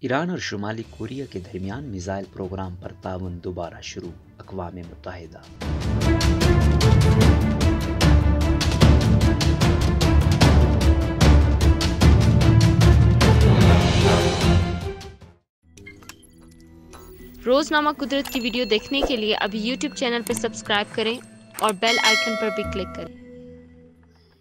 ایران اور شمالی کوریا کے درمیان میزائل پروگرام پر تعاون دوبارہ شروع، اقوام متحدہ۔ روزنامہ قدرت کی ویڈیو دیکھنے کے لیے ابھی یوٹیوب چینل پر سبسکرائب کریں اور بیل آئیکن پر بھی کلک کریں۔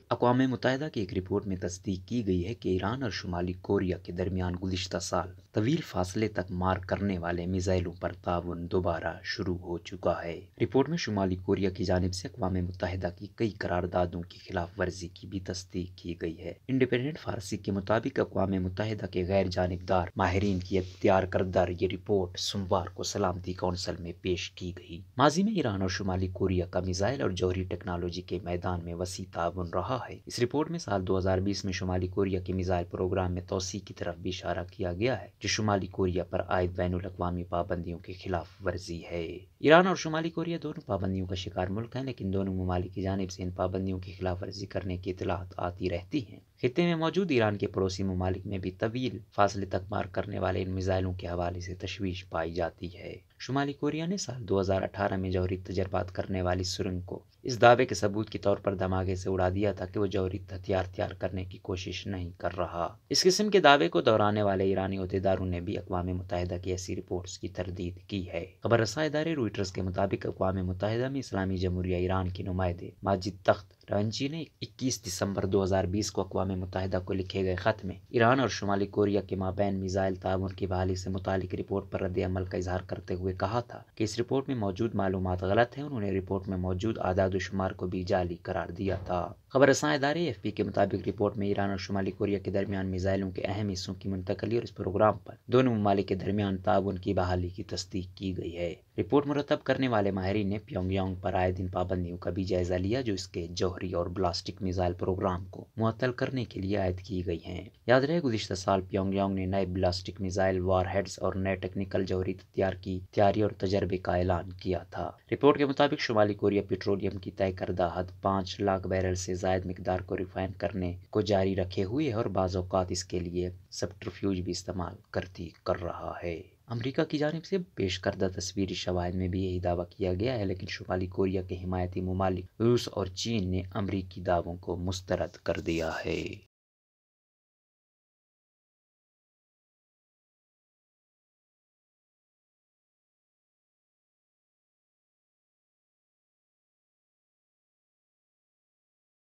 اقوام متحدہ کی ایک رپورٹ میں تصدیق کی گئی ہے کہ ایران اور شمالی کوریا کے درمیان گزشتہ سال طویل فاصلے تک مار کرنے والے میزائلوں پر تعاون دوبارہ شروع ہو چکا ہے۔ رپورٹ میں شمالی کوریا کی جانب سے اقوام متحدہ کی کئی قراردادوں کی خلاف ورزی کی بھی تصدیق کی گئی ہے۔ انڈیپینڈنٹ فارسی کے مطابق اقوام متحدہ کے غیر جانبدار ماہرین کی تیار کردہ یہ رپورٹ سوموار کو سلامتی کونسل میں پیش کی گئی۔ ماضی میں ایران اور شمالی کوریا کا میزائل اور جوہری ٹیکنالوجی کے میدان میں وسیع تعاون رہا ہے۔ اس رپورٹ میں سال 2020 میں شمالی کوریا کے میزائل پروگرام میں توسیع کی طرف بھی اشارہ کیا گیا ہے، جو شمالی کوریا پر عائد بین الاقوامی پابندیوں کی خلاف ورزی ہے۔ ایران اور شمالی کوریا دونوں پابندیوں کا شکار ملک ہیں، لیکن دونوں ممالک کی جانب سے ان پابندیوں کی خلاف ورزی کرنے کی اطلاعات آتی رہتی ہیں۔ خطے میں موجود ایران کے پڑوسی ممالک میں بھی طویل فاصلے تک مار کرنے والے ان میزائلوں کے حوالے سے تشویش پائی جاتی ہے۔ شمالی کوریا نے سال 2018 میں جوہری تجربات کرنے والی سرنگ کو اس دعوے کے ثبوت کے طور پر دھماکے سے اڑا دیا تھا کہ وہ جوہری ہتھیار تیار کرنے کی کوشش نہیں کر رہا۔ اس قسم کے دعوے کو دہرانے والے ایرانی عہدیداروں نے بھی اقوام متحدہ کی ایسی رپورٹس کی تردید کی ہے۔ خبر رساں ادارے روئٹرز کے مطابق اقوام متحدہ میں اسلامی جمہوریہ ایران کے نمائندے ماجد تخت رانچی نے 21 دسمبر 2020 کو اقوام متحدہ کو لکھے گئے خط میں ایران اور شمالی کوریا کے مابین میزائل تعاون کی بحالی سے متعلق رپورٹ پر رد عمل کا اظہار کرتے ہوئے کہا تھا کہ اس رپورٹ میں موجود معلومات غلط ہیں۔ انہوں نے رپورٹ میں موجود اعداد و شمار کو بھی جعلی قرار دیا تھا۔ خبر رساں ادارے AFP کے مطابق رپورٹ میں ایران اور شمالی کوریا کے درمیان میزائلوں کے اہم حصوں کی منتقلی اور اس پروگرام پر دونوں ممالک کے درمیان تعاون کی بحالی کی تصدیق کی گئی ہے۔ رپورٹ مرتب کرنے والے ماہرین نے پیونگ یانگ پر عائد ان پابندیوں کا بھی جائزہ لیا جو اس کے جوہری اور بلاسٹک میزائل پروگرام کو معطل کرنے کے لیے عائد کی گئی ہیں۔ یاد رہے گزشتہ سال پیونگ یانگ نے نئے بلاسٹک میزائل وار ہیڈز اور نئے ٹیکنیکل جوہری ہتھیار کی تیاری اور تجربے کا اعلان کیا تھا۔ رپورٹ کے مطابق شمالی کوریا پیٹرولیم کی طے کردہ حد 5 لاکھ بیرل سے زائد مقدار کو ریفائن کرنے کو جاری رکھے ہوئے ہے اور بعض اوقات اس کے لیے سبٹرفیوج بھی استعمال کر رہا ہے۔ امریکہ کی جانب سے پیش کردہ تصویری شواہد میں بھی یہی دعویٰ کیا گیا ہے، لیکن شمالی کوریا کے حمایتی ممالک روس اور چین نے امریکی دعووں کو مسترد کر دیا ہے۔